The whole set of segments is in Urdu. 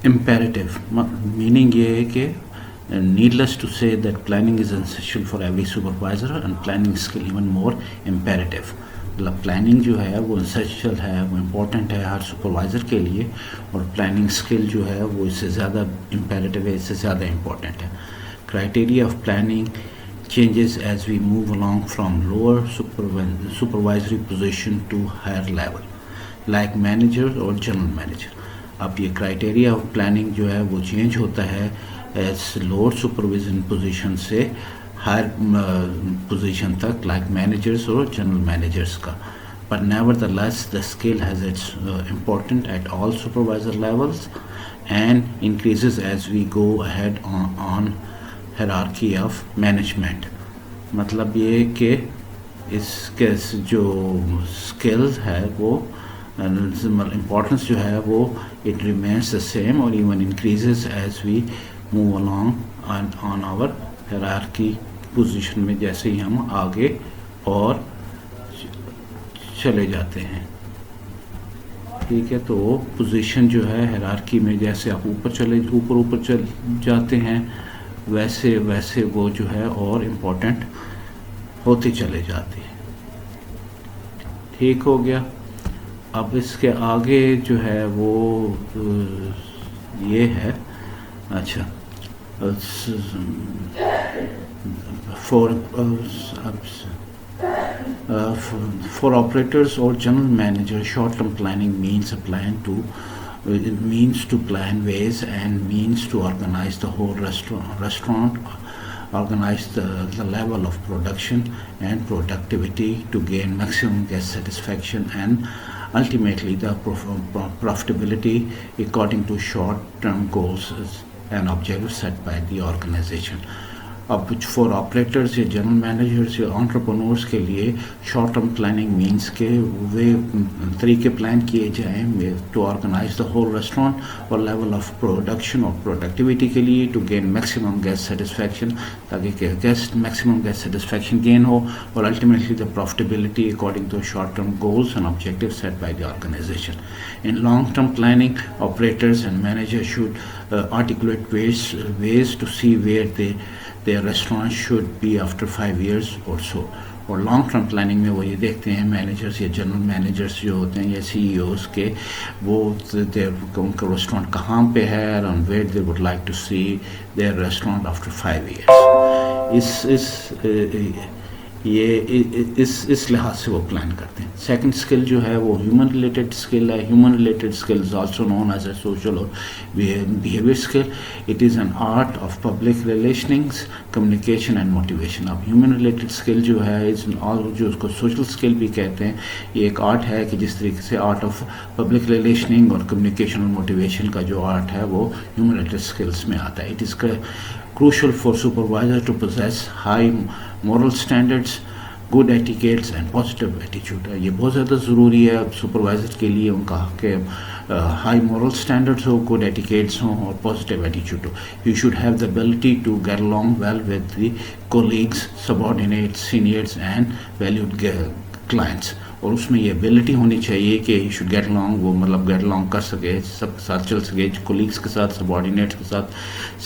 imperative, meaning یہ ہے کہ needless to say that planning is essential for every supervisor and planning skill even more imperative. مطلب پلاننگ جو ہے وہ اسینشیل ہے، وہ امپورٹنٹ ہے ہر سپروائزر کے لیے، اور پلاننگ اسکل جو ہے وہ اس سے زیادہ امپیریٹیو ہے، اس سے زیادہ امپورٹنٹ ہے. Criteria of planning changes as we move along from lower supervisory position to higher level like manager اور general manager. اب یہ کرائٹیریا آف پلاننگ جو ہے وہ چینج ہوتا ہے ایز لوور سپرویژن پوزیشن سے ہائر پوزیشن تک لائک مینیجرس اور جنرل مینیجرس کا. But nevertheless the skill has its important at all supervisor levels and increases as we go ahead on hierarchy of management. مطلب یہ کہ اس کے جو اسکلز ہے وہ امپورٹنس جو ہے وہ اٹ ریمینس دا سیم اور even increases as we move along on our hierarchy position میں، جیسے ہی ہم آگے اور چلے جاتے ہیں. ٹھیک ہے، تو پوزیشن جو ہے ہیرارکی میں جیسے آپ اوپر چل جاتے ہیں ویسے ویسے وہ جو ہے اور امپورٹنٹ ہوتے چلے جاتے ہیں. ٹھیک ہو گیا. اب اس کے آگے جو ہے وہ یہ ہے، اچھا for operators or general managers, short-term planning means a plan to it means to plan ways and means to organize the whole restaurant, organize the level of production and productivity to gain maximum guest satisfaction and ultimately the profitability according to short-term goals and objectives set by the organization. اب فار آپریٹرس یا جنرل مینیجرس یا انٹرپرنورس کے لیے شارٹ ٹرم پلاننگ مینس کہ وہ طریقے پلان کیے جائیں to organise the whole restaurant اور لیول آف پروڈکشن اور پروڈکٹیوٹی کے لیے to gain maximum guest satisfaction, تاکہ میکسیمم گیسٹ سیٹسفیکشن گین ہو اور ultimately the profitability according to short term goals and objective set by the organisation. In long term planning operators and manager should articulate ways to see where their restaurant should be after 5 years or so. اور لانگ ٹرم پلاننگ میں وہ یہ دیکھتے ہیں مینیجرس یا جنرل مینیجرس جو ہوتے ہیں یا سی ای اوز کے، وہ ان کا ریسٹورینٹ کہاں پہ ہے and where they would like to see their restaurant after 5 years. اس لحاظ سے وہ پلان کرتے ہیں. سیکنڈ اسکل جو ہے وہ ہیومن ریلیٹڈ اسکل ہے. Human related skill is also known as a social اور behaviour skill. It is an art of public relationings, communication and motivation. اب ہیومن ریلیٹڈ اسکل جو ہے جو اس کو سوشل اسکل بھی کہتے ہیں، یہ ایک آرٹ ہے کہ جس طریقے سے آرٹ آف پبلک ریلیشننگ اور کمیونیکیشن اور موٹیویشن کا جو آرٹ ہے وہ ہیومن ریلیٹڈ اسکلس میں آتا ہے. It is crucial for supervisor to possess high moral standards, good etiquettes and positive attitude. یہ بہت زیادہ ضروری ہے سپروائزر کے لیے، ان کا کہ ہائی مورل اسٹینڈرڈس ہو، گڈ ایٹیکیٹس ہوں اور پازیٹیو ایٹیچیوڈ ہو. You should have the ability to get along well with the colleagues, subordinates, seniors and valued clients. اور اس میں یہ ابیلٹی ہونی چاہیے کہ یو شوڈ گیٹ along، وہ مطلب گیٹ along کر سکے، سب کے ساتھ چل سکے، کولیگس کے ساتھ، سبارڈینیٹس کے ساتھ،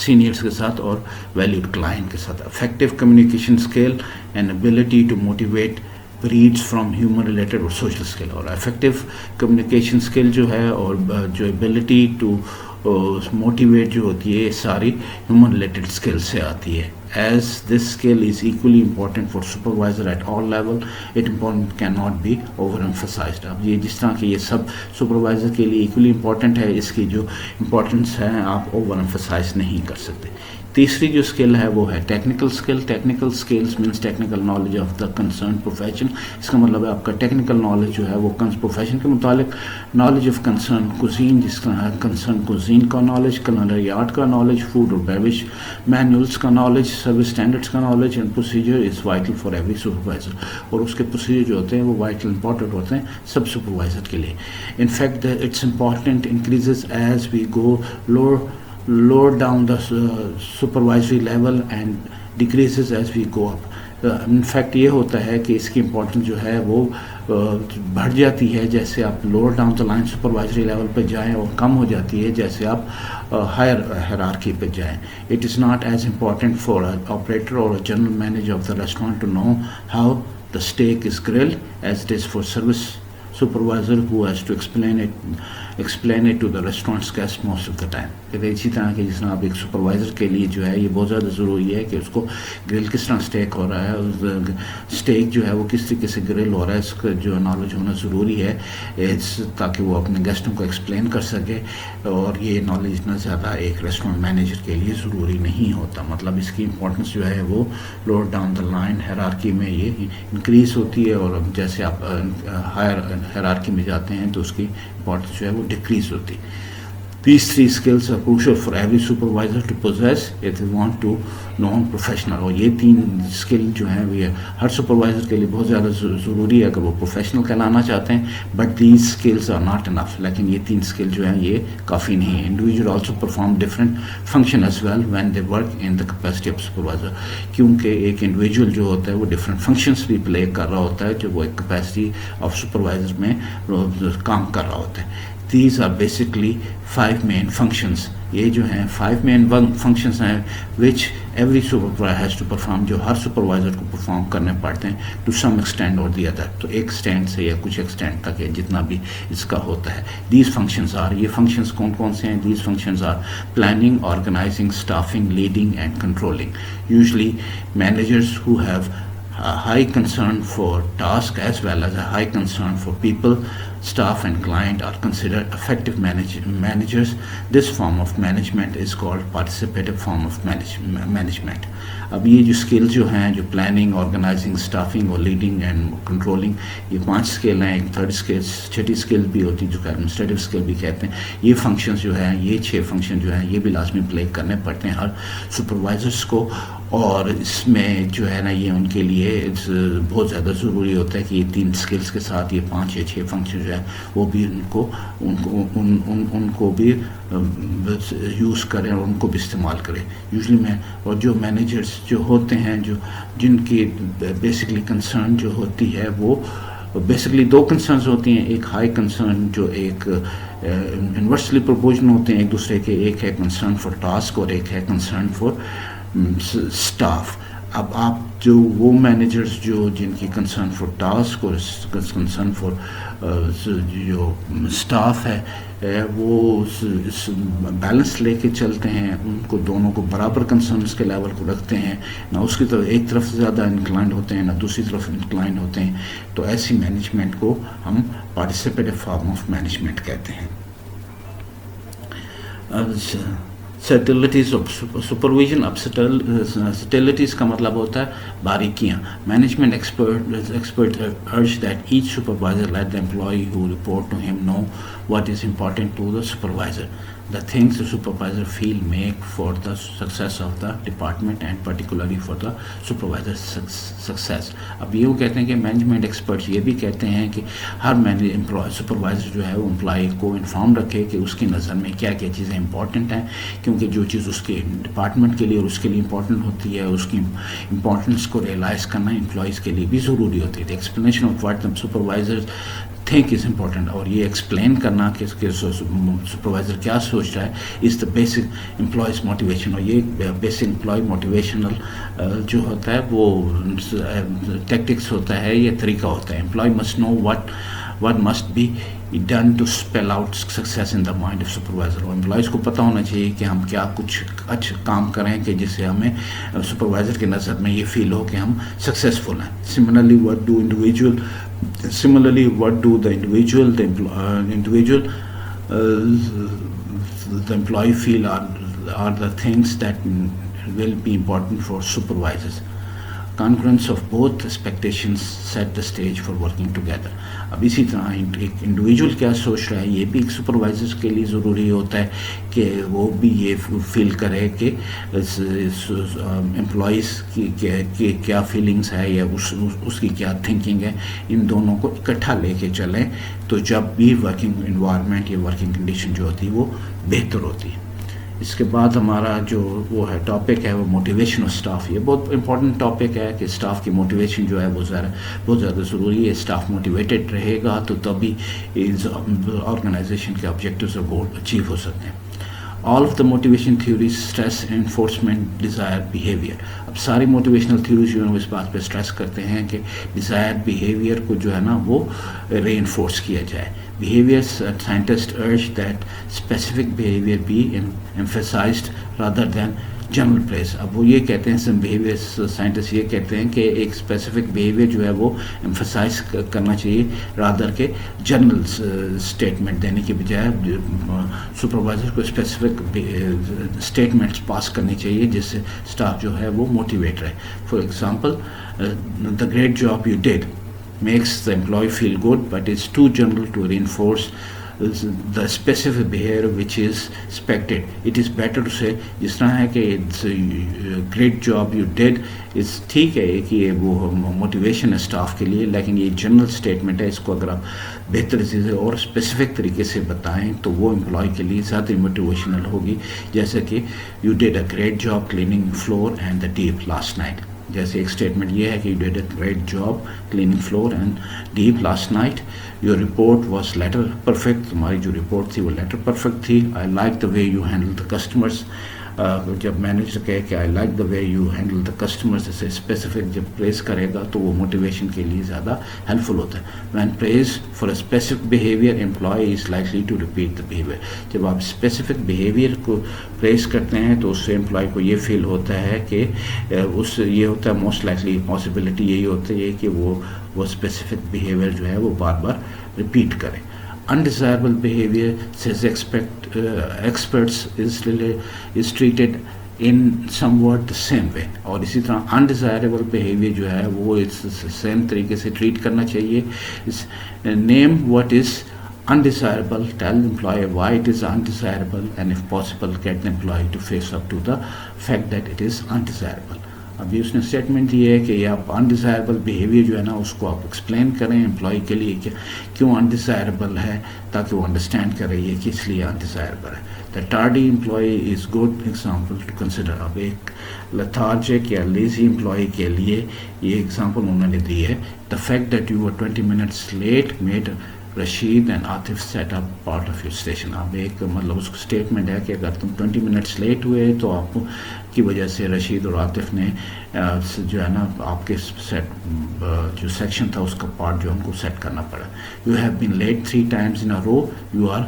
سینئرس کے ساتھ اور ویلیوڈ کلائنٹ کے ساتھ. Effective communication skill and ability to motivate breeds from human related اور social skill. اور افیکٹو کمیونیکیشن اسکل جو ہے اور جو ابیلٹی ٹو موٹیویٹ جو ہوتی ہے، ساری ہیومن ریلیٹڈ اسکل سے آتی ہے. As this skill is equally important for supervisor at all level, it cannot be overemphasized. اب یہ جس طرح کہ یہ سب سپروائزر کے لیے ایکولی امپورٹنٹ ہے، اس کی جو امپورٹنس ہے آپ اوور ایمفسائز نہیں کر سکتے. تیسری جو اسکل ہے وہ ہے technical skill. Technical skills means technical knowledge of the concern profession. اس کا مطلب ہے آپ کا ٹیکنیکل نالج جو ہے وہ پروفیشن کے متعلق نالج آف کنسرن کوزین، جس طرح کنسرن کوزین کا نالج، کلنری آرٹ کا نالج، فوڈ اور بیوریج مینولس کا نالج، سروس اسٹینڈرڈس کا knowledge and procedure is vital for every supervisor. اور اس کے پروسیجر جو ہوتے ہیں وہ وائٹل امپورٹنٹ ہوتے ہیں سب سپروائزر کے لیے. In fact it's important increases as we go lower down the supervisory level and decreases as we go up. In fact یہ ہوتا ہے کہ اس کی امپورٹنس جو ہے وہ بڑھ جاتی ہے جیسے آپ lower down the line supervisory level پہ جائیں, اور کم ہو جاتی ہے جیسے آپ ہائر ہیرارکی پہ جائیں. It is not as important for operator اور general manager of the restaurant to know how the steak is grilled as it is for service supervisor who has to explain it to the restaurant's guests most of the time. کہ اسی طرح کہ جس طرح آپ ایک سپروائزر کے لیے جو ہے یہ بہت زیادہ ضروری ہے کہ اس کو گرل کس طرح اسٹیک ہو رہا ہے, اسٹیک جو ہے وہ کس طریقے سے گرل ہو رہا ہے, اس کا جو نالج ہونا ضروری ہے تاکہ وہ اپنے گیسٹوں کو ایکسپلین کر سکے. اور یہ نالج اتنا زیادہ ایک ریسٹورینٹ مینیجر کے لیے ضروری نہیں ہوتا. مطلب اس کی امپورٹنس جو ہے وہ lower down the line hierarchy میں یہ انکریز ہوتی ہے, اور جیسے آپ ہائر ہیرارکی میں جاتے ہیں تو اس کی امپورٹنس جو ہے وہ ڈیکریز ہوتی. These three skills are crucial for every supervisor to possess if they want to known professional. اور یہ تین اسکل جو ہیں وہ ہر سپروائزر کے لیے بہت زیادہ ضروری ہے اگر وہ پروفیشنل کہلانا چاہتے ہیں. But these skills are not enough. لیکن یہ تین اسکل جو ہیں یہ کافی نہیں ہیں. Individual also perform different function as well when they work in the capacity of supervisor. کیونکہ ایک انڈیویجول جو ہوتا ہے وہ ڈفرینٹ فنکشنس بھی پلے کر رہا ہوتا ہے جو وہ ایک کیپیسٹی آف سپروائزر میں کام کر رہا ہوتا ہے. These are basically 5 main functions. یہ جو ہیں 5 main functions ہیں which every supervisor has to perform, جو ہر سپروائزر کو پرفارم کرنے پڑتے ہیں to some extent or the other. تو ایک extent سے یا کچھ extent تک ہے جتنا بھی اس کا ہوتا ہے. These functions are, یہ functions کون کون سے ہیں؟ These functions are planning, organizing, staffing, leading and controlling. Usually managers who have a high concern for task as well as a high concern for people, staff and client are considered effective managers. This form of management is called participative form of management. اب یہ جو اسکل جو ہیں جو پلاننگ, آرگنائزنگ, اسٹافنگ اور لیڈنگ اینڈ کنٹرولنگ, یہ 5 اسکل ہیں. ایک تھرڈ اسکل, چھٹی اسکل بھی ہوتی ہے جو کہ ایڈمنسٹریٹو اسکل بھی کہتے ہیں. یہ فنکشنز جو ہیں, یہ 6 فنکشن جو ہیں یہ بھی لازمی پلے کرنے پڑتے ہیں ہر سپروائزرس کو. اور اس میں جو ہے نا یہ ان کے لیے بہت زیادہ ضروری ہوتا ہے کہ یہ 3 اسکلس کے ساتھ یہ 5 یا 6 فنکشن جو ہے وہ بھی ان کو بھی یوز کریں اور ان کو بھی استعمال کریں. یوزلی میں اور جو مینیجرس جو ہوتے ہیں جن کی بیسکلی کنسرن جو ہوتی ہے وہ بیسکلی 2 کنسرنز ہوتی ہیں. ایک ہائی کنسرن جو ایک انورسلی پروپورشن ہوتے ہیں ایک دوسرے کے. ایک ہے کنسرن فار ٹاسک اور ایک ہے کنسرن فار اسٹاف. اب آپ جو وہ مینیجرز جن کی کنسرن فار ٹاسک اور کنسرن فار جو اسٹاف ہے وہ بیلنس لے کے چلتے ہیں, ان کو دونوں کو برابر کنسرنس کے لیول کو رکھتے ہیں, نہ اس کی طرف ایک طرف زیادہ انکلائنڈ ہوتے ہیں نہ دوسری طرف انکلائنڈ ہوتے ہیں. تو ایسی مینجمنٹ کو ہم پارٹیسپیٹیو فارم آف مینجمنٹ کہتے ہیں. Subtleties of supervision. اب سٹلٹیز کا مطلب ہوتا ہے باریکیاں. Management expert urge that each supervisor let the employee who report to him know what is important to the supervisor. The things the supervisor feel make for the success of the department and particularly for the supervisor's success. اب یہ وہ کہتے ہیں کہ مینجمنٹ ایکسپرٹس یہ بھی کہتے ہیں کہ ہر سپروائزر جو ہے وہ امپلائی کو انفارم رکھے کہ اس کی نظر میں کیا کیا چیزیں امپورٹنٹ ہیں, کیونکہ جو چیز اس کے ڈپارٹمنٹ کے لیے اور اس کے لیے امپورٹنٹ ہوتی ہے اس کی امپورٹنس کو ریئلائز کرنا امپلائیز کے لیے بھی ضروری ہوتی ہے. Explanation of what the supervisor think is important, اور یہ ایکسپلین کرنا کہ سپروائزر کیا سوچ رہا ہے از دا بیسک امپلائیز موٹیویشن. اور یہ بیسک امپلائی موٹیویشنل جو ہوتا ہے وہ ٹیکٹکس ہوتا ہے, یہ طریقہ ہوتا ہے. Employee must know what must be done to spell out success in the mind of supervisor. اور امپلائیز کو پتہ ہونا چاہیے کہ ہم کیا کچھ اچھا کام کریں کہ جس سے ہمیں سپروائزر کی نظر میں یہ فیل ہو کہ ہم سکسیزفل ہیں. Similarly what do the individual the employee feel are the things that will be important for supervisors. Concurrence of both expectations set the stage for working together. اب اسی طرح ایک انڈیویجول کیا سوچ رہا ہے یہ بھی ایک سپروائزر کے لیے ضروری ہوتا ہے کہ وہ بھی یہ فیل کرے کہ امپلائیز کی کیا فیلنگس ہے یا اس کی کیا تھنکنگ ہے. ان دونوں کو اکٹھا لے کے چلیں تو جب بھی ورکنگ انوائرمنٹ یا ورکنگ کنڈیشن جو ہوتی ہے وہ بہتر ہوتی ہے. اس کے بعد ہمارا جو وہ ہے ٹاپک ہے وہ موٹیویشن آف اسٹاف. یہ بہت امپورٹنٹ ٹاپک ہے کہ اسٹاف کی موٹیویشن جو ہے وہ بہت زیادہ ضروری ہے. اسٹاف موٹیویٹڈ رہے گا تو تبھی آرگنائزیشن کے آبجیکٹیوز اور گول اچیو ہو سکتے ہیں. All of the motivation theories stress enforcement Dzire behaviour. اب ساری موٹیویشنل تھیوریز جو ہیں وہ اس بات پہ اسٹریس کرتے ہیں کہ ڈیزائر بیہیویئر کو جو ہے نا وہ ری انفورس کیا جائے. Behavior scientists urge that specific behavior be emphasized rather than general praise. اب وہ یہ کہتے ہیں بیہیویئر سائنٹسٹ یہ کہتے ہیں کہ ایک اسپیسیفک بیہیویئر جو ہے وہ ایمفسائز کرنا چاہیے رادر کے جنرل اسٹیٹمنٹ دینے کے بجائے سپروائزر کو اسپیسیفک اسٹیٹمنٹس پاس کرنی چاہیے جس سے اسٹاف جو ہے وہ موٹیویٹ رہے. For example the great job you did makes the employee feel good, but it's too general to reinforce the specific behavior which is expected. It is better to say جس طرح ہے کہ it's a great job you did. اس ٹھیک ہے کہ یہ وہ موٹیویشن ہے اسٹاف کے لیے، لیکن یہ جنرل اسٹیٹمنٹ ہے. اس کو اگر آپ بہتر چیزیں اور اسپیسیفک طریقے سے بتائیں تو وہ امپلائی کے لیے زیادہ موٹیویشنل ہوگی. جیسے کہ you did a great job cleaning floor and the deep last night. جیسے ایک اسٹیٹمنٹ یہ ہے کہ you did a great job cleaning floor and deep last night. Your report was letter perfect. تمہاری جو رپورٹ تھی وہ لیٹر پرفیکٹ تھی. I like the way you handle the customers. جب مینیجر کہے کہ I like the way you handle the customer سے اسپیسیفک جب پریز کرے گا تو وہ موٹیویشن کے لیے زیادہ ہیلپ فل ہوتا ہے. When praise for a specific behaviour employee is likely to repeat the behaviour. جب آپ اسپیسیفک بیہیویئر کو پریز کرتے ہیں تو اس سے امپلائی کو یہ فیل ہوتا ہے کہ اس یہ ہوتا ہے موسٹ لائکلی پاسبلٹی یہی ہوتی ہے کہ وہ اسپیسیفک بیہیویئر جو ہے وہ بار بار ریپیٹ کرے. Undesirable behavior, says experts, is treated in somewhat the same way. اور اسی طرح undesirable behavior جو ہے وہ same طریقے سے ٹریٹ کرنا چاہیے. Name what is undesirable, tell the employee why it is undesirable, and if possible get the employee to face up to the fact that it is undesirable. ابھی اس نے اسٹیٹمنٹ دی ہے کہ آپ انڈیزائربل بیہیویئر جو ہے نا اس کو آپ ایکسپلین کریں امپلائی کے لیے کہ کیوں انڈیزائربل ہے تاکہ وہ انڈرسٹینڈ کرے یہ کہ اس لیے انڈیزائربل ہے. The tardy employee is good example to consider. اب ایک لتھارجک یا لیزی امپلائی کے لیے یہ ایگزامپل انہوں نے دی ہے. The fact that you were 20 minutes late made Rashid and Atif set up part of your station. اب ایک مطلب اس کو اسٹیٹمنٹ ہے کہ اگر تم 20 minutes لیٹ ہوئے تو آپ کی وجہ سے رشید اور عاطف نے جو ہے نا آپ کے سیٹ جو سیکشن تھا اس کا پارٹ جو ان کو سیٹ کرنا پڑا. You have been late 3 times in a row. You are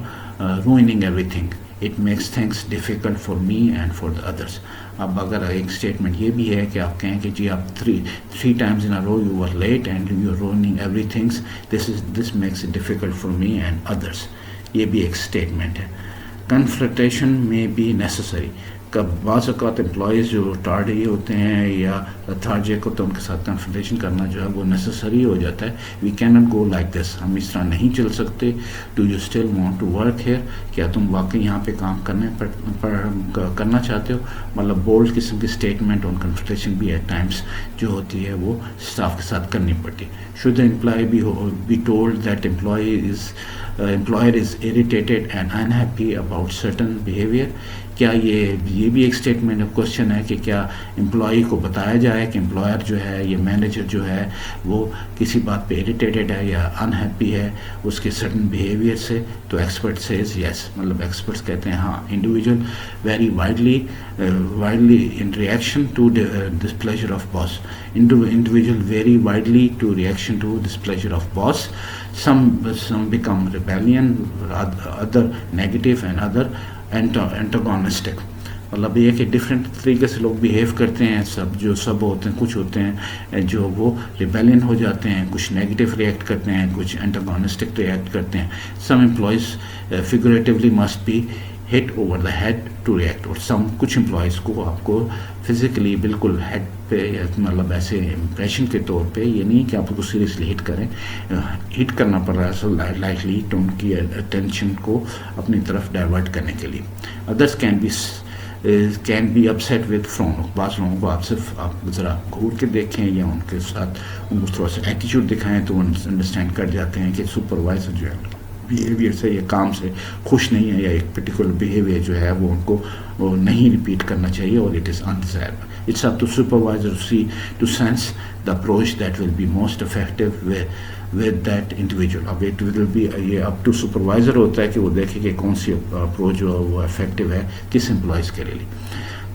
ruining everything. It makes things difficult for me and for the others. اب اگر ایک اسٹیٹمنٹ یہ بھی ہے کہ آپ کہیں کہ جی آپ 3 times in a row you were late and you are ruining everything. This makes it difficult for me and others. یہ بھی ایک اسٹیٹمنٹ ہے. Confrontation may be necessary. کب بعض اوقات امپلائیز جو ٹارڈی ہوتے ہیں یا لتھارجک ہوتے ہیں ان کے ساتھ کنفرنٹیشن کرنا جو ہے وہ نیسسری ہو جاتا ہے. We can not go like this. ہم اس طرح نہیں چل سکتے. Do you still want to work here. کیا تم واقعی یہاں پہ کام کرنا چاہتے ہو. مطلب بولڈ قسم کی اسٹیٹمنٹ آن کنفرنٹیشن بھی ایٹ ٹائمس جو ہوتی ہے وہ اسٹاف کے ساتھ کرنی پڑتی. Should the employee be told that employer is irritated and unhappy about certain behavior. کیا یہ بھی ایک اسٹیٹمنٹ کوشچن ہے کہ کیا امپلائی کو بتایا جائے کہ امپلائر جو ہے یا مینیجر جو ہے وہ کسی بات پہ اریٹیٹڈ ہے یا انہیپی ہے اس کے سرٹن بیہیویئر سے. تو ایکسپرٹ سیز یس. مطلب ایکسپرٹس کہتے ہیں ہاں individual vary widely in reaction to displeasure of boss. individual vary widely to reaction to displeasure of boss. Some become rebellion, other negative and other antagonistic. مطلب یہ کہ ڈفرینٹ طریقے سے لوگ بیہیو کرتے ہیں. سب ہوتے ہیں. کچھ ہوتے ہیں جو وہ ریبیلین ہو جاتے ہیں, کچھ نیگیٹو ریئیکٹ کرتے ہیں, کچھ اینٹاگونسٹک ریئیکٹ کرتے ہیں. Some employees figuratively must be hit over the head to react. اور کچھ امپلائیز کو آپ کو فزیکلی بالکل ہیڈ پہ مطلب ایسے امپریشن کے طور پہ یہ نہیں کہ آپ کو سیریسلی ہٹ کرنا پڑ رہا ہے سو لائٹلی تو ان کی اٹینشن کو اپنی طرف ڈائیورٹ کرنے کے لیے. Others can be upset with from. بعض لوگوں کو آپ ذرا گھور کے دیکھیں یا ان کے ساتھ ان کو تھوڑا سا ایٹیچیوڈ دکھائیں تو وہ انڈرسٹینڈ کر جاتے ہیں کہ سپروائزر جو ہے بیہیویئر سے یا کام سے خوش نہیں ہے یا ایک پرٹیکولر بیہیویئر جو ہے وہ ان کو نہیں ریپیٹ کرنا چاہیے اور it is undesirable. It's up to supervisor to sense the approach that will be most effective with that individual. اب it will be یہ up to supervisor ہوتا ہے کہ وہ دیکھے کہ کون سی اپروچ جو وہ افیکٹو ہے کس امپلائز کے لیے.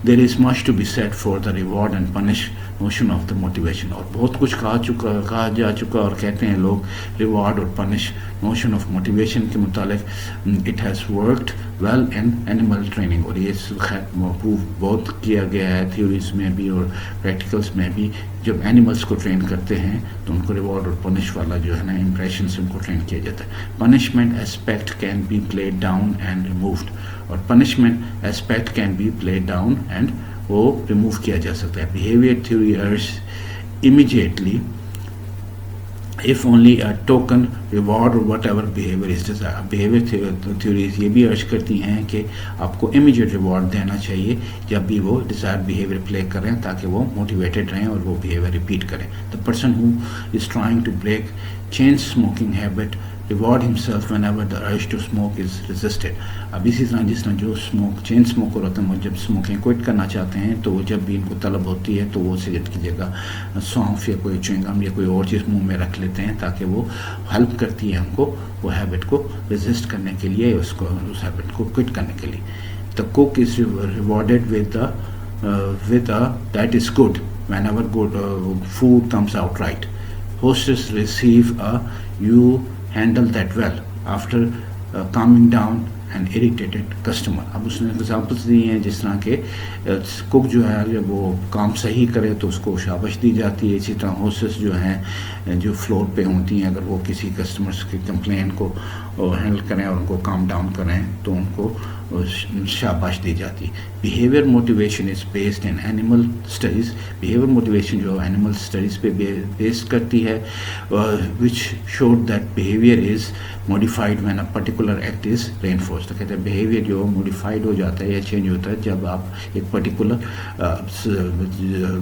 There is much to be said for the reward and punish notion of the motivation. اور بہت کچھ کہا جا چکا اور کہتے ہیں لوگ ریوارڈ اور پنش نوشن آف موٹیویشن کے متعلق. It has worked well in animal training اور یہ پروو بہت کیا گیا ہے تھیوریز میں بھی اور پریکٹیکلس میں بھی. جب اینیملس کو ٹرین کرتے ہیں تو ان کو ریوارڈ اور پنش والا جو ہے نا امپریشن سے ان کو ٹرین کیا جاتا ہے. Punishment aspect can be played down and removed اور punishment aspect can be played down and وہ ریموو کیا جا سکتا ہے. Behaviour theory urge immediately if only a token reward or whatever behavior is desired. Behaviour theories یہ بھی ارج کرتی ہیں کہ آپ کو امیجیٹ ریوارڈ دینا چاہیے جب بھی وہ ڈیزائر بیہیویئر پلے کریں تاکہ وہ موٹیویٹیڈ رہیں اور وہ بیہیویئر ریپیٹ کریں. The person who is trying to break chain smoking habit reward himself whenever the urge to smoke is resisted. اب اسی طرح جس طرح جو چین اسموکر ہوتے ہیں وہ جب اسموکنگ کوئٹ کرنا چاہتے ہیں تو جب بھی ان کو طلب ہوتی ہے تو وہ سگریٹ کی جگہ سونف یا کوئی چوئنگم یا کوئی اور چیز منہ میں رکھ لیتے ہیں تاکہ وہ ہیلپ کرتی ہے ہم کو وہ ہیبٹ کو ریزسٹ کرنے کے لیے اس ہیبٹ کو کوئٹ کرنے کے لیے. The cook is rewarded with that is good whenever good food comes out right. Hostess receive a you handle that well after calming down an irritated customer. اب اس نے ایگزامپلس دی ہیں جس طرح کہ کک جو ہے جب وہ کام صحیح کرے تو اس کو شابش دی جاتی ہے. اسی طرح ہوسٹس جو ہیں جو فلور پہ ہوتی ہیں اگر وہ کسی کسٹمرس کی کمپلین کو ہینڈل کریں اور ان کو کام ڈاؤن کریں تو ان کو شاباش دی جاتی. Behaviour motivation is based in animal studies. Behaviour motivation جو اینیمل اسٹڈیز پہ بیس کرتی ہے which should that behaviour is modified when a particular act is رینفورسڈ. کہتے ہیں بیہیویئر جو موڈیفائڈ ہو جاتا ہے یا چینج ہوتا ہے جب آپ ایک پرٹیکولر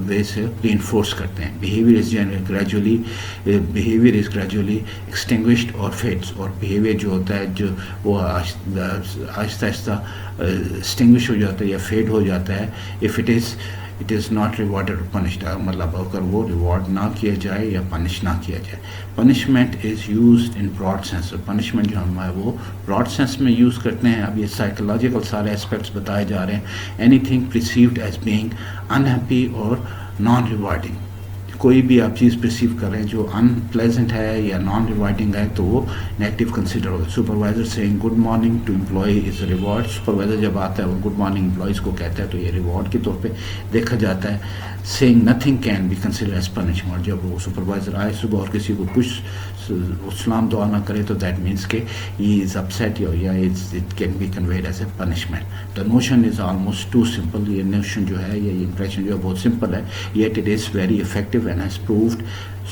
وے سے رینفورس کرتے ہیں. بیہیویئر از گریجولی ایکسٹنگوشڈ اور فیڈس. اور بیہیویئر جو ہوتا ہے جو وہ آہستہ آہستہ ایکسٹنگوش ہو جاتا ہے یا فیڈ ہو جاتا ہے if it is not rewarded اور پنشڈ. مطلب اگر وہ ریوارڈ نہ کیا جائے یا پنش نہ کیا جائے. Punishment is used in broad sense. Punishment جو ہم ہے وہ براڈ سینس میں یوز کرتے ہیں. اب یہ سائیکولوجیکل سارے اسپیکٹس بتائے جا رہے ہیں. Any thing perceived as being unhappy اور نان ریوارڈنگ. کوئی بھی آپ چیز پرسیو کریں جو ان پلیزنٹ ہے یا نان ریوارڈنگ ہے تو وہ نیگیٹو کنسیڈر ہوگا. Supervisor saying good morning to employee is a reward. Supervisor جب آتا ہے وہ گڈ مارننگ امپلائیز کو کہتا ہے تو یہ ریوارڈ کے طور پہ دیکھا جاتا ہے. Saying nothing can be consider as punishment. جب وہ سپروائزر آئے صبح اور کسی کو کچھ سلام دعا نہ کرے تو دیٹ مینس کہ ہی از اپسیٹ یا it can be conveyed as a punishment. The notion is almost too simple. یہ نوشن جو ہے یا یہ امپریشن جو ہے بہت سمپل ہے yet it is very effective and has proved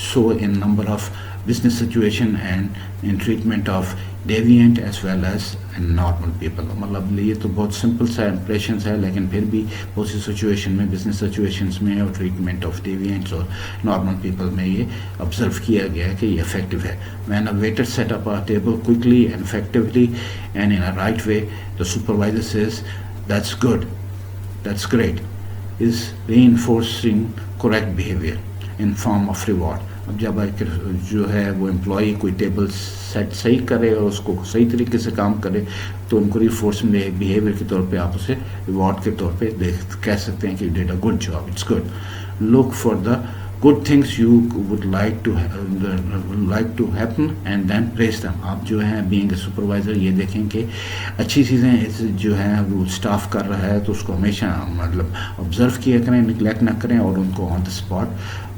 so in number of business situation and in treatment of deviant as well as in normal people. مطلب یہ تو بہت سمپل سا امپریشنس ہے لیکن پھر بھی بہت سی سچویشن میں بزنس سچویشنس میں اور ٹریٹمنٹ آف ڈیوینٹس اور نارمل پیپل میں یہ آبزرو کیا گیا ہے کہ یہ افیکٹو ہے. when a waiter set up a table quickly and effectively and in a right way the supervisor says that's good, that's great, is reinforcing correct behavior in form of reward. اب جب جو ہے وہ امپلائی کوئی ٹیبل سیٹ صحیح کرے اور اس کو صحیح طریقے سے کام کرے تو ان کو ریفورسمنٹ بیہیویئر کے طور پہ آپ اسے ریوارڈ کے طور پہ کہہ سکتے ہیں کہ you did a good job, it's good. Look for the good things you would like to happen and then praise them. آپ جو ہیں being a supervisor یہ دیکھیں کہ اچھی چیزیں جو ہیں وہ اسٹاف کر رہا ہے تو اس کو ہمیشہ مطلب آبزرو کیا کریں, نگلیکٹ نہ کریں اور ان کو آن دا اسپاٹ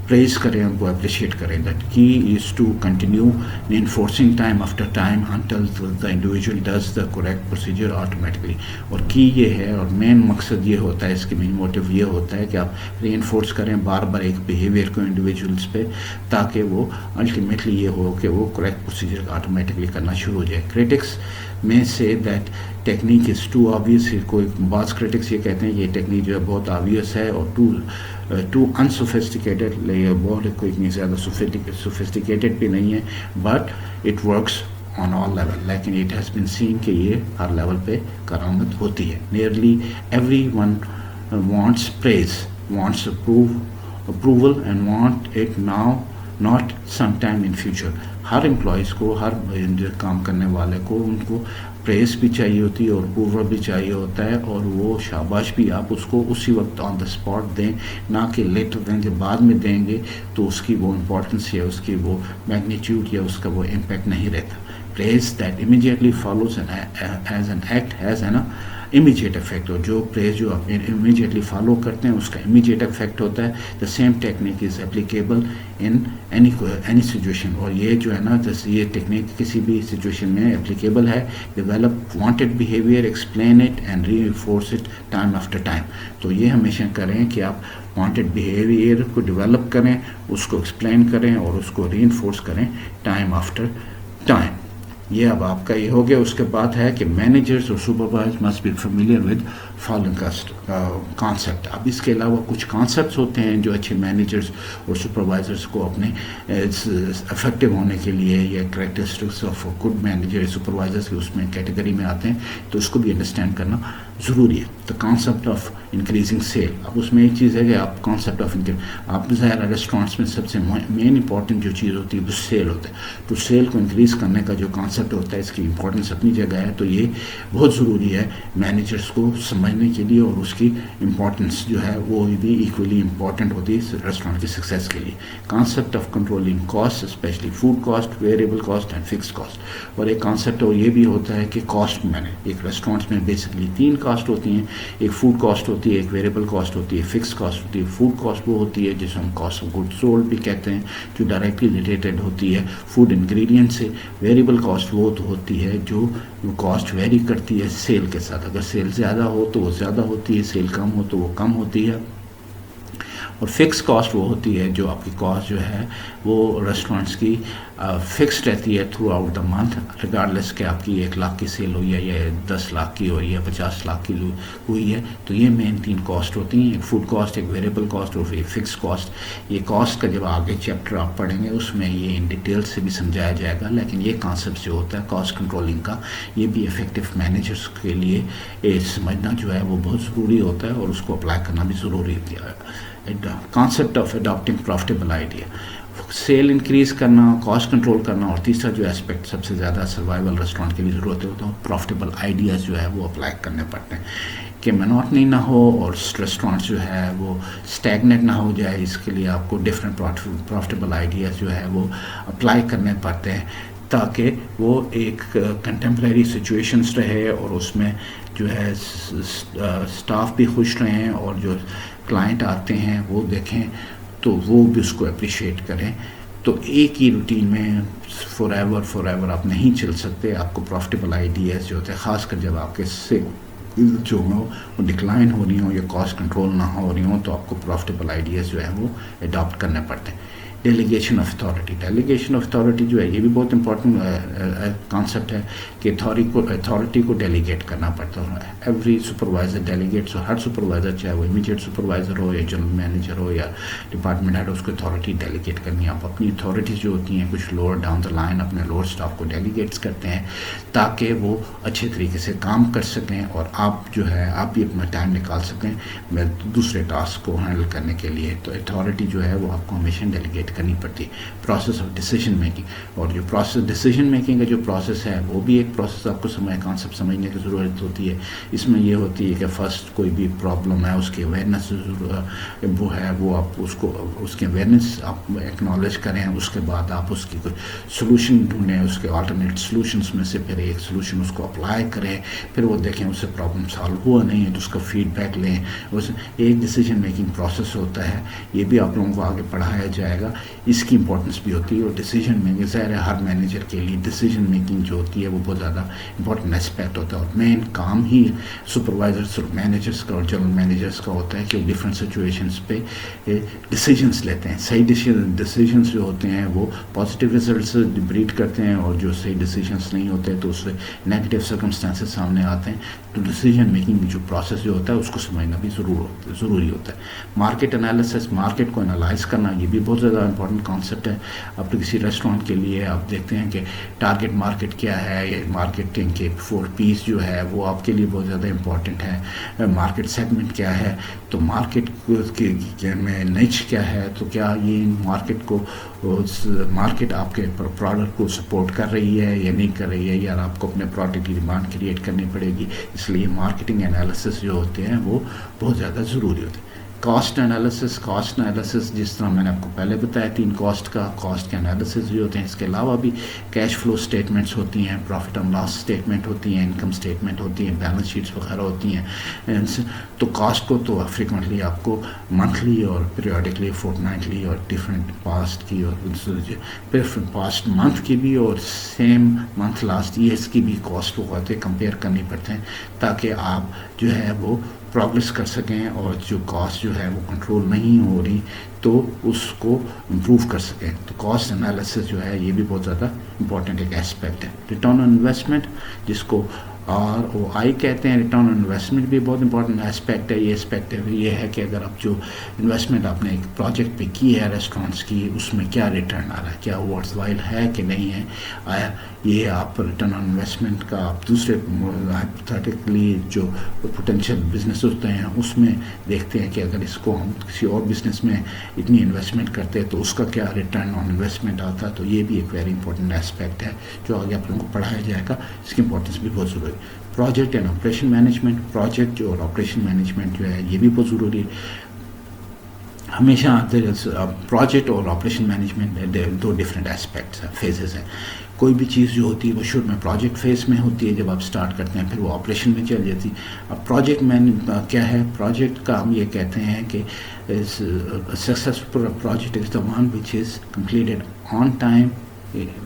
پریز کریں, ان کو اپریشیٹ کریں. That key is to continue enforcing time after time until the individual does the correct procedure automatically. اور کی یہ ہے اور مین مقصد یہ ہوتا ہے, اس کے مین موٹیو یہ ہوتا ہے کہ آپ ری انفورس کریں بار بار ایک بیہیویئر کو انڈیویجولس پہ تاکہ وہ الٹیمیٹلی یہ ہو کہ وہ کریکٹ پروسیجر آٹومیٹکلی کرنا شروع ہو جائے. کریٹکس میں سے that technique is too obvious. کوئی بعض کریٹکس یہ کہتے ہیں کہ یہ ٹیکنیک جو ہے بہت آبویس ہے اور ٹو انسوفسٹیکیٹڈ. بہت کوئی اتنی زیادہ سوفسٹیکیٹڈ بھی نہیں ہے, but it works on all level, لیکن it has been seen کہ یہ ہر لیول پہ کرامت ہوتی ہے. Nearly everyone wants praise, wants approval and want it now, not sometime in future. Hare employees کو, ہر کام کرنے والے کو, ان کو پریس بھی چاہیے ہوتی ہے اور اپروول بھی چاہیے ہوتا ہے, اور وہ شاباش بھی آپ اس کو اسی وقت آن دا اسپاٹ دیں, نہ کہ لیٹر دیں کہ بعد میں دیں گے تو اس کی وہ امپورٹنس یا اس کی وہ میگنیٹیوڈ یا اس کا وہ امپیکٹ نہیں رہتا. Praise that immediately follows as an act has an immediate effect, اور جو پریز جو آپ امیجیٹلی فالو کرتے ہیں اس کا امیجیٹ افیکٹ ہوتا ہے. The same technique is applicable in any situation, اور یہ جو ہے نا یہ ٹیکنیک کسی بھی سچویشن میں اپلیکیبل ہے. Develop wanted behaviour, explain it and reinforce it time after time. تو یہ ہمیشہ کریں کہ آپ وانٹیڈ بیہیویئر کو ڈیولپ کریں, اس کو ایکسپلین کریں اور اس کو ری انفورس کریں ٹائم آفٹر ٹائم. یہ اب آپ کا یہ ہو گیا. اس کے بعد ہے کہ مینیجرز اور supervisor must be familiar with following concept. اب اس کے علاوہ کچھ کانسیپٹس ہوتے ہیں جو اچھے مینیجرز اور سپروائزرس کو اپنے افیکٹو ہونے کے لیے, یا characteristics of good manager supervisors کے اس میں کیٹیگری میں آتے ہیں, تو اس کو بھی انڈرسٹینڈ کرنا ضروری ہے. The concept of increasing sale. اب اس میں ایک چیز ہے کہ آپ کانسیپٹ آف آپ ظاہر ریسٹورینٹس میں سب سے مین امپورٹنٹ جو چیز ہوتی ہے وہ سیل ہوتا ہے. تو سیل کو انکریز کرنے کا جو کانسیپٹ ہوتا ہے اس کی امپورٹنس اپنی جگہ ہے. تو یہ بہت ضروری ہے مینیجرس کو سمجھنے کے لیے, اور اس کی امپورٹنس جو ہے وہ بھی ایکولی امپورٹنٹ ہوتی ہے ریسٹورینٹ کی سکسیس کے لیے. Concept of controlling cost, especially food cost, variable cost and fix cost. اور ایک کانسیپٹ اور یہ بھی ہوتا ہے کہ کاسٹ میں ایک ریسٹورینٹس میں بیسکلی 3 کاسٹ ہوتی ہیں. ایک فوڈ کاسٹ ہوتی ہے, ایک ویریبل کاسٹ ہوتی ہے, فکس کاسٹ ہوتی ہے. فوڈ کاسٹ وہ ہوتی ہے جسے ہم کاسٹ آف گڈ سولڈ بھی کہتے ہیں, جو ڈائریکٹلی ریلیٹڈ ہوتی ہے فوڈ انگریڈینٹ سے. ویریبل کاسٹ وہ ہوتی ہے جو کاسٹ ویری کرتی ہے سیل کے ساتھ. اگر سیل زیادہ ہو تو وہ زیادہ ہوتی ہے, سیل کم ہو تو وہ کم ہوتی ہے. اور فکس کاسٹ وہ ہوتی ہے جو آپ کی کاسٹ جو ہے وہ ریسٹورینٹس کی فکس رہتی ہے through out the month, regardless کہ آپ کی 1 لاکھ کی سیل ہوئی ہے یا 10 لاکھ کی ہوئی ہے, 50 لاکھ کی ہوئی ہے. تو یہ مین 3 کاسٹ ہوتی ہیں, ایک فوڈ کاسٹ, ایک ویریبل کاسٹ اور ایک فکس کاسٹ. یہ کاسٹ کا جب آگے چیپٹر آپ پڑھیں گے اس میں یہ ان ڈیٹیل سے بھی سمجھایا جائے گا, لیکن یہ کانسیپٹ جو ہوتا ہے کاسٹ کنٹرولنگ کا, یہ بھی افیکٹو مینیجرس کے لیے سمجھنا جو ہے وہ بہت ضروری ہوتا ہے, اور اس کو اپلائی کرنا بھی ضروری ہوتا ہے. Concept of adapting profitable idea, sale increase کرنا, کاسٹ کنٹرول کرنا, اور تیسرا جو اسپیکٹ سب سے زیادہ سروائیول ریسٹورینٹ کے لیے ضرورت ہے تو پروفٹیبل آئیڈیاز جو ہے وہ اپلائی کرنے پڑتے ہیں کہ منوٹنی نہ ہو اور ریسٹورینٹ جو ہے وہ اسٹیگنیٹ نہ ہو جائے. اس کے لیے آپ کو ڈفرینٹ پروفٹیبل آئیڈیاز جو ہے وہ اپلائی کرنے پڑتے ہیں تاکہ وہ ایک کنٹمپریری سچویشنس رہے, اور اس میں جو ہے اسٹاف بھی خوش رہیں, اور جو کلائنٹ آتے ہیں وہ دیکھیں تو وہ بھی اس کو اپریشیٹ کریں. تو ایک ہی روٹین میں فور ایور آپ نہیں چل سکتے. آپ کو پروفٹیبل آئیڈیاز جو ہوتے ہیں, خاص کر جب آپ کے سے جو ہو وہ ڈکلائن ہو رہی ہوں یا کاسٹ کنٹرول نہ ہو رہی ہوں, تو آپ کو پروفٹیبل آئیڈیاز جو ہے وہ اڈاپٹ کرنے پڑتے ہیں. Delegation of authority. Delegation of authority جو ہے یہ بھی بہت امپورٹنٹ کانسیپٹ ہے کہ اتھارٹی کو ڈیلیگیٹ کرنا پڑتا ہے. ایوری سپروائزر ڈیلیگیٹس, ہر سپروائزر چاہے وہ امیڈیٹ سپروائزر ہو یا جنرل مینیجر ہو یا ڈپارٹمنٹ ہیڈ, اس کو اتھارٹی ڈیلیگیٹ کرنی ہے. آپ اپنی اتھارٹیز جو ہوتی ہیں کچھ لوور ڈاؤن دا لائن اپنے لوور اسٹاف کو ڈیلیگیٹس کرتے ہیں تاکہ وہ اچھے طریقے سے کام کر سکیں, اور آپ جو ہے آپ بھی اپنا ٹائم نکال سکیں دوسرے ٹاسک کو ہینڈل کرنے کے لیے. تو اتھارٹی جو ہے وہ آپ کو ہمیشہ ڈیلیگیٹ کرنی پڑتی. پروسیس آف ڈیسیجن میکنگ, اور جو پروسیس ڈیسیجن میکنگ کا جو پروسیس ہے وہ بھی ایک پروسیس آپ کو کانسیپٹ سمجھنے کی ضرورت ہوتی ہے. اس میں یہ ہوتی ہے کہ فرسٹ کوئی بھی پرابلم ہے اس کی اویئرنیس وہ ہے, وہ آپ اس کو اس کی اویئرنیس آپ ایکنالج کریں, اس کے بعد آپ اس کی کوئی سلوشن ڈھونڈیں, اس کے آلٹرنیٹ سلوشنس میں سے پھر ایک سلوشن اس کو اپلائی کریں, پھر وہ دیکھیں اس سے پرابلم سالو ہوا نہیں ہے تو اس کا فیڈ بیک لیں. اس ایک ڈیسیجن میکنگ پروسیس ہوتا ہے, یہ بھی آپ لوگوں کو آگے پڑھایا جائے گا. اس کی امپورٹنس بھی ہوتی ہے, اور ڈیسیجن میکنگ ظاہر ہے ہر مینیجر کے لیے ڈیسیجن میکنگ جو ہوتی ہے وہ بہت زیادہ امپورٹنٹ اسپیکٹ ہوتا ہے. اور مین کام ہی سپروائزرس اور مینیجرس کا اور جنرل مینیجرس کا ہوتا ہے کہ وہ ڈفرینٹ سچویشنس پہ ڈیسیجنس لیتے ہیں. صحیح ڈیسیجنس جو ہوتے ہیں وہ پازیٹیو ریزلٹس بریڈ کرتے ہیں, اور جو صحیح ڈیسیجنس نہیں ہوتے تو اس سے نیگیٹو سرکمسٹانسز سامنے آتے ہیں. تو ڈیسیجن میکنگ جو پروسیس جو ہوتا ہے اس کو سمجھنا بھی ضروری ہوتا ہے. مارکیٹ انالیسس, مارکیٹ کو انالائز کرنا, یہ بھی بہت زیادہ امپورٹنٹ کانسیپٹ ہے. آپ کسی ریسٹورینٹ کے لیے آپ دیکھتے ہیں کہ ٹارگیٹ مارکیٹ کیا ہے, یا مارکیٹنگ کے 4 P's جو ہے وہ آپ کے لیے بہت زیادہ امپورٹنٹ ہے. مارکیٹ سیگمنٹ کیا ہے, تو مارکیٹ میں نچ کیا ہے, تو کیا یہ مارکیٹ کو مارکیٹ آپ کے پروڈکٹ کو سپورٹ کر رہی ہے یا نہیں کر رہی ہے, یا آپ کو اپنے پروڈکٹ کی ڈیمانڈ کریٹ کرنی پڑے گی. اس لیے مارکیٹنگ انالیسس جو ہوتے ہیں وہ بہت زیادہ ضروری ہوتے ہیں. کاسٹ انالیسس جس طرح میں نے آپ کو پہلے بتایا 3 کاسٹ کے انالیسس بھی ہوتے ہیں. اس کے علاوہ بھی کیش فلو اسٹیٹمنٹس ہوتی ہیں, پروفٹ اینڈ لاس اسٹیٹمنٹ ہوتی ہیں, انکم اسٹیٹمنٹ ہوتی ہیں, بیلنس شیٹس وغیرہ ہوتی ہیں. تو کاسٹ کو تو فریکوینٹلی آپ کو منتھلی اور پیریوڈکلی فورٹنائٹلی اور ڈفرینٹ پاسٹ کی اور پاسٹ منتھ کی بھی اور سیم منتھ لاسٹ ایئرس کی بھی کاسٹ کو کمپیئر کرنی پڑتے ہیں, تاکہ آپ جو ہے وہ پروگریس کر سکیں اور جو کاسٹ جو ہے وہ کنٹرول نہیں ہو رہی تو اس کو امپروو کر سکیں. تو کاسٹ انالیسس جو ہے یہ بھی بہت زیادہ امپورٹنٹ ایک اسپیکٹ ہے. ریٹرن آن انویسٹمنٹ جس کو ROI کہتے ہیں, ریٹرن آن انویسٹمنٹ بھی بہت امپورٹنٹ اسپیکٹ ہے. یہ اسپیکٹ یہ ہے کہ اگر آپ جو انویسٹمنٹ آپ نے ایک پروجیکٹ پہ کی ہے ریسٹورینٹس کی, اس میں کیا ریٹرن آ رہا ہے, کیا ورتھ وائل ہے کہ نہیں ہے, آیا یہ آپ ریٹرن آن انویسٹمنٹ کا آپ دوسرے ہائپوتھیٹیکلی جو پوٹینشیل بزنس ہوتے ہیں اس میں دیکھتے ہیں کہ اگر اس کو ہم کسی اور بزنس میں اتنی انویسٹمنٹ کرتے ہیں تو اس کا کیا ریٹرن آن انویسٹمنٹ آتا ہے. تو یہ بھی ایک ویری امپورٹنٹ اسپیکٹ ہے جو آگے آپ لوگوں کو پڑھایا جائے گا. اس کی امپورٹنس بھی بہت ضروری. Project and operation management, project جو اور آپریشن مینجمنٹ جو ہے یہ بھی بہت ضروری ہے. ہمیشہ پروجیکٹ اور آپریشن مینجمنٹ 2 ڈفرینٹ اسپیکٹس ہیں, فیزز ہیں. کوئی بھی چیز جو ہوتی ہے وہ شروع میں پروجیکٹ فیز میں ہوتی ہے جب آپ سٹارٹ کرتے ہیں, پھر وہ آپریشن میں چل جاتی. اب پروجیکٹ کیا ہے, پروجیکٹ کا ہم یہ کہتے ہیں کہ successful project is the one which is completed on time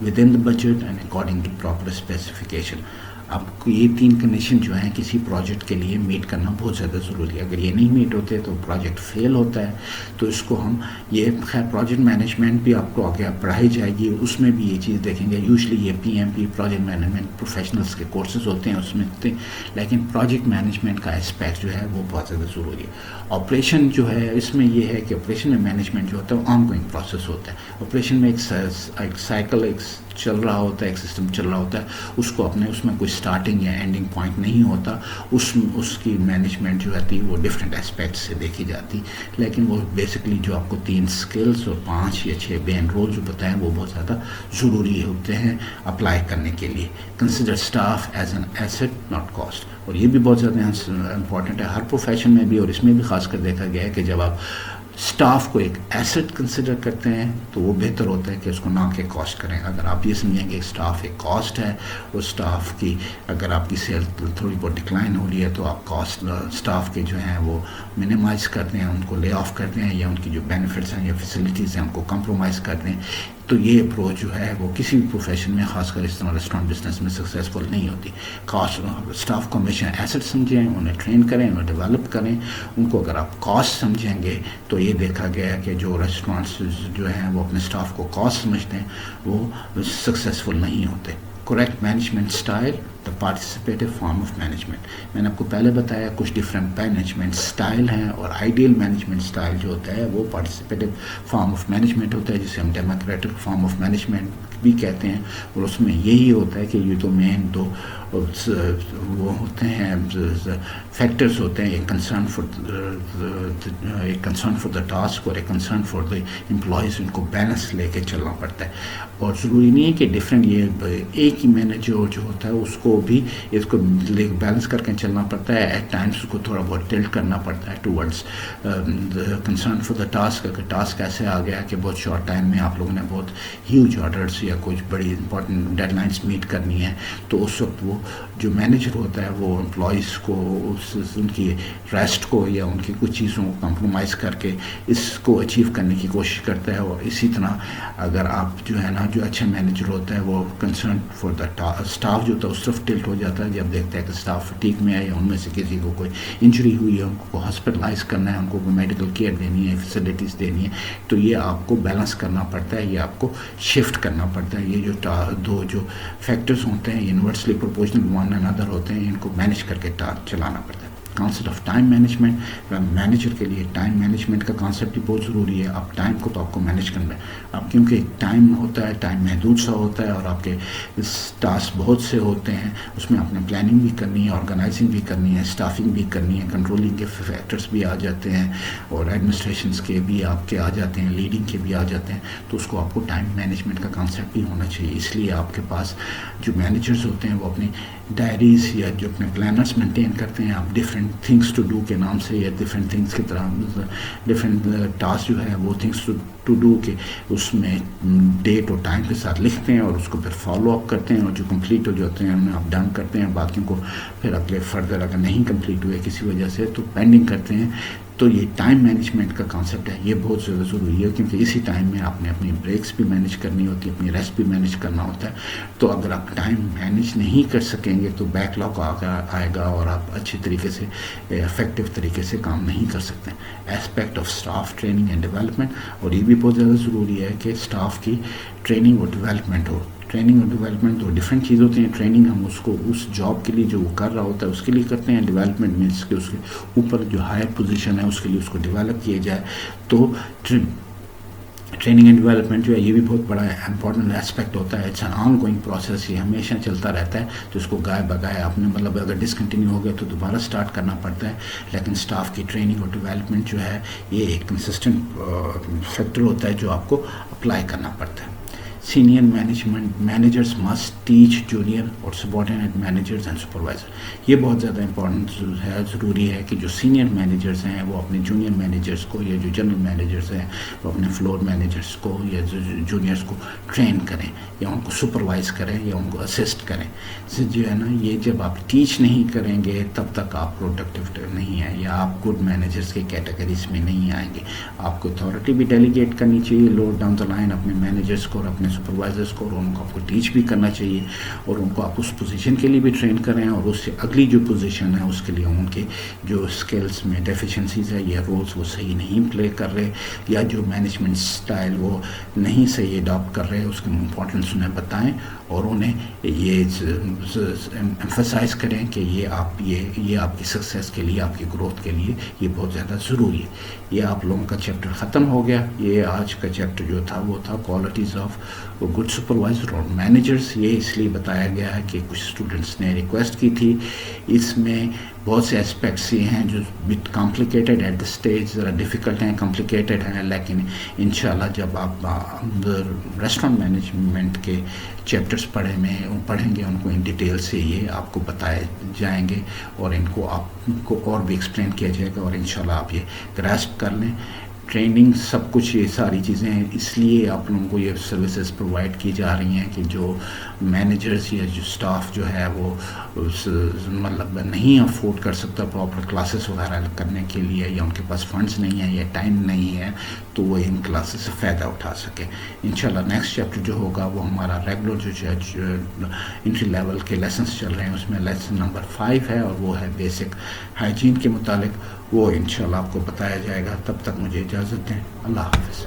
within the budget and according to proper specification. اب یہ 3 کنڈیشن جو ہیں کسی پروجیکٹ کے لیے میٹ کرنا بہت زیادہ ضروری ہے. اگر یہ نہیں میٹ ہوتے تو پروجیکٹ فیل ہوتا ہے. تو اس کو ہم یہ خیر پروجیکٹ مینجمنٹ بھی آپ کو آگے پڑھائی جائے گی, اس میں بھی یہ چیز دیکھیں گے. یوزلی یہ PMP پروجیکٹ مینجمنٹ پروفیشنلس کے کورسز ہوتے ہیں اس میں ہوتے ہیں, لیکن پروجیکٹ مینجمنٹ کا اسپیکٹ جو ہے وہ بہت زیادہ ضروری ہے. آپریشن جو ہے اس میں یہ ہے کہ آپریشن میں مینجمنٹ جو ہوتا ہے وہ آن گوئنگ پروسیس ہوتا ہے. آپریشن میں ایک سائیکل ایک چل رہا ہوتا ہے, ایک سسٹم چل رہا ہوتا ہے, اس کو اپنے اس میں کوئی سٹارٹنگ یا اینڈنگ پوائنٹ نہیں ہوتا. اس کی مینجمنٹ جو ہوتی ہے وہ ڈفرینٹ اسپیکٹ سے دیکھی جاتی, لیکن وہ بیسکلی جو آپ کو 3 اسکلس اور 5 یا 6 مین رول جو بتائیں وہ بہت زیادہ ضروری ہوتے ہیں اپلائی کرنے کے لیے. Consider staff as an asset not cost, اور یہ بھی بہت زیادہ امپورٹنٹ ہے ہر پروفیشن میں بھی, اور اس میں بھی خاص کر دیکھا گیا ہے کہ جب آپ اسٹاف کو ایک ایسٹ کنسیڈر کرتے ہیں تو وہ بہتر ہوتا ہے کہ اس کو نہ کہ کاسٹ کریں. اگر آپ یہ سمجھیں کہ اسٹاف ایک کاسٹ ہے, اور اسٹاف کی اگر آپ کی سیل تھوڑی بہت ڈکلائن ہو رہی ہے تو آپ کاسٹ اسٹاف کے جو ہیں وہ منیمائز کرتے ہیں, ان کو لے آف کرتے ہیں, یا ان کی جو بینیفٹس ہیں یا فیسلٹیز ہیں ان کو کمپرومائز کرتے ہیں. تو یہ اپروچ جو ہے وہ کسی بھی پروفیشن میں, خاص کر اس طرح ریسٹورینٹ بزنس میں سکسیزفل نہیں ہوتی. کاسٹ اسٹاف کو ہمیشہ ایسٹ سمجھیں, انہیں ٹرین کریں, انہیں ڈیولپ کریں. ان کو اگر آپ کاسٹ سمجھیں گے تو یہ دیکھا گیا ہے کہ جو ریسٹورینٹس جو ہیں وہ اپنے اسٹاف کو کاسٹ سمجھتے ہیں وہ سکسیزفل نہیں ہوتے. Correct management style, the participative form of management. میں نے آپ کو پہلے بتایا کچھ ڈفرینٹ مینجمنٹ اسٹائل ہیں, اور آئیڈیل مینجمنٹ اسٹائل جو ہوتا ہے وہ پارٹیسپیٹیو فارم آف مینجمنٹ ہوتا ہے, جسے ہم ڈیموکریٹک فارم آف مینجمنٹ بھی کہتے ہیں. اور اس میں یہی ہوتا ہے کہ یہ تو مین 2 وہ ہوتے ہیں فیکٹرز ہوتے ہیں, ایک کنسرن فار دا ٹاسک اور ایک کنسرن فار دا امپلائیز. ان کو بیلنس لے کے چلنا پڑتا ہے, اور ضروری نہیں ہے کہ ڈفرینٹ یہ ایک ہی مینیجر جو ہوتا ہے اس کو بھی اس کو بیلنس کر کے چلنا پڑتا ہے. ایٹ ٹائمس اس کو تھوڑا بہت ٹلٹ کرنا پڑتا ہے towards concern for the task. اگر ٹاسک ایسے آ گیا کہ بہت شارٹ ٹائم میں آپ لوگوں نے بہت ہیوج آرڈرس یا کچھ بڑی امپورٹنٹ ڈیڈ لائنس میٹ کرنی ہے, تو اس وقت وہ جو مینیجر ہوتا ہے وہ امپلائیز کو ان کی ریسٹ کو یا ان کی کچھ چیزوں کو کمپرومائز کر کے اس کو اچیو کرنے کی کوشش کرتا ہے. اور اسی طرح اگر آپ جو ہے نا جو اچھا مینیجر ہوتا ہے وہ کنسرن فار دا اسٹاف جو ہوتا ہے اس طرف طرف ٹلٹ ہو جاتا ہے جب دیکھتا ہے کہ اسٹاف فٹیگ میں ہے یا ان میں سے کسی کو کوئی انجری ہوئی ہے, ان کو ہاسپٹلائز کرنا ہے, ان کو میڈیکل کیئر دینی ہے, فیسلٹیز دینی ہے, تو یہ آپ کو بیلنس کرنا پڑتا ہے, یہ آپ کو شفٹ کرنا پڑتا ہے. یہ جو دو جو فیکٹرز ہوتے ہیں universally proportional one and other ہوتے ہیں, ان کو مینیج کر کے چلانا پڑتا ہے. Concept of time management, manager کے لیے ٹائم مینجمنٹ کا کانسیپٹ بھی بہت ضروری ہے. آپ ٹائم کو تو آپ کو مینیج کرنا ہے, اب کیونکہ ٹائم ہوتا ہے, ٹائم محدود سا ہوتا ہے, اور آپ کے ٹاسک بہت سے ہوتے ہیں, اس میں آپ نے پلاننگ بھی کرنی ہے, آرگنائزنگ بھی کرنی ہے, اسٹافنگ بھی کرنی ہے, کنٹرولنگ کے فیکٹرز بھی آ جاتے ہیں, اور ایڈمنسٹریشنس کے بھی آپ کے آ جاتے ہیں, لیڈنگ کے بھی آ جاتے ہیں. تو اس کو آپ کو ٹائم مینجمنٹ کا کانسیپٹ بھی ہونا چاہیے. اس لیے آپ کے پاس جو مینیجرز ہوتے ہیں وہ اپنی ڈائریز یا جو اپنے پلانرز مینٹین کرتے ہیں, آپ ڈفرینٹ تھنگس ٹو ڈو کے نام سے یا ڈفرینٹ تھنگس کی طرح ڈفرینٹ ٹاسک جو ہے وہ تھنگس ٹو ڈو کے اس میں ڈیٹ اور ٹائم کے ساتھ لکھتے ہیں, اور اس کو پھر فالو اپ کرتے ہیں, اور جو کمپلیٹ ہو جاتے ہیں انہیں آپ ڈن کرتے ہیں. باقیوں کو پھر اگلے فردر اگر نہیں کمپلیٹ ہوئے کسی وجہ سے تو پینڈنگ کرتے ہیں. تو یہ ٹائم مینجمنٹ کا کانسیپٹ ہے, یہ بہت زیادہ ضروری ہے, کیونکہ اسی ٹائم میں آپ نے اپنی بریکس بھی مینیج کرنی ہوتی ہے, اپنی ریسٹ بھی مینیج کرنا ہوتا ہے. تو اگر آپ ٹائم مینیج نہیں کر سکیں گے تو بیک لاگ آئے گا, اور آپ اچھی طریقے سے افیکٹو طریقے سے کام نہیں کر سکتے. Aspect of staff training and development, اور یہ بھی بہت زیادہ ضروری ہے کہ اسٹاف کی ٹریننگ اور ڈیولپمنٹ ہو. ٹریننگ اور ڈیولپمنٹ تو ڈفرینٹ چیز ہوتی ہیں. ٹریننگ ہم اس کو اس جاب کے لیے جو وہ کر رہا ہوتا ہے اس کے لیے کرتے ہیں, ڈیولپمنٹ مینس کہ اس کے اوپر جو ہائر پوزیشن ہے اس کے لیے اس کو ڈیولپ کیا جائے. تو ٹریننگ اینڈ ڈیولپمنٹ جو ہے یہ بھی بہت بڑا امپورٹنٹ اسپیکٹ ہوتا ہے. It's an ongoing process, یہ ہمیشہ چلتا رہتا ہے. تو اس کو گائے بگائے آپ نے مطلب اگر ڈسکنٹینیو ہو گیا تو دوبارہ سٹارٹ کرنا پڑتا ہے. لیکن اسٹاف کی ٹریننگ اور ڈیولپمنٹ جو ہے یہ ایک کنسسٹنٹ فیکٹر ہوتا ہے جو آپ کو اپلائی کرنا پڑتا ہے. Senior managers must teach junior اور سبارڈینیٹ مینیجرز اینڈ سپروائزر. یہ بہت زیادہ امپورٹنٹ ہے, ضروری ہے کہ جو سینئر مینیجرز ہیں وہ اپنے جونیئر مینیجرز کو, یا جو جنرل مینیجرز ہیں وہ اپنے فلور مینیجرز کو یا جونیئرز کو ٹرین کریں, یا ان کو سپروائز کریں, یا ان کو اسسٹ کریں. جو ہے نا, یہ جب آپ ٹیچ نہیں کریں گے تب تک آپ پروڈکٹیو نہیں ہیں, یا آپ گڈ مینیجرز کے کیٹیگریز میں نہیں آئیں گے. آپ کو اتھارٹی بھی ڈیلیگیٹ کرنی چاہیے لوور ڈاؤن دا لائن اپنے مینیجرز کو اور اپنے سپروائزرز کو, اور ان کو آپ کو ٹیچ بھی کرنا چاہیے, اور ان کو آپ اس پوزیشن کے لیے بھی ٹرین کریں, اور اس سے اگلی جو پوزیشن ہے اس کے لیے ان کے جو اسکلس میں ڈیفیشنسیز ہے یا رولز وہ صحیح نہیں پلے کر رہے, یا جو مینجمنٹ اسٹائل وہ نہیں صحیح اڈاپٹ کر رہے, اس کے امپورٹنس انہیں بتائیں, اور انہیں یہ ایمفسائز کریں کہ یہ آپ کی سکسیس کے لیے, آپ کی گروتھ کے لیے یہ بہت زیادہ ضروری ہے. یہ آپ لوگوں کا چیپٹر ختم ہو گیا. یہ آج کا چیپٹر جو تھا وہ تھا کوالٹیز آف گڈ سپروائزر اور مینیجرز. یہ اس لیے بتایا گیا ہے کہ کچھ اسٹوڈنٹس نے ریکویسٹ کی تھی. اس میں بہت سے اسپیکٹس یہ ہیں جو but complicated at the stage, ذرا ڈیفیکلٹ ہیں, کمپلیکیٹڈ ہیں, لیکن انشاءاللہ جب آپ ریسٹورینٹ مینجمنٹ کے چیپٹرز پڑھیں گے ان کو ان ڈیٹیل سے یہ آپ کو بتائے جائیں گے, اور ان کو آپ کو اور بھی ایکسپلین کیا جائے گا, اور انشاءاللہ آپ یہ گراسپ کر لیں. ٹریننگ سب کچھ یہ ساری چیزیں ہیں, اس لیے آپ لوگوں کو یہ سروسز پرووائڈ کی جا رہی ہیں کہ جو مینیجرز یا جو اسٹاف جو ہے وہ مطلب نہیں افورڈ کر سکتا پراپر کلاسز وغیرہ کرنے کے لیے, یا ان کے پاس فنڈز نہیں ہیں یا ٹائم نہیں ہے, تو وہ ان کلاسز سے فائدہ اٹھا سکے. انشاءاللہ نیکسٹ چیپٹر جو ہوگا وہ ہمارا ریگولر جو انٹری لیول کے لیسنس چل رہے ہیں اس میں لیسن نمبر 5 ہے, اور وہ ہے بیسک ہائیجین کے متعلق. وہ انشاءاللہ آپ کو بتایا جائے گا. تب تک مجھے اجازت دیں. اللہ حافظ.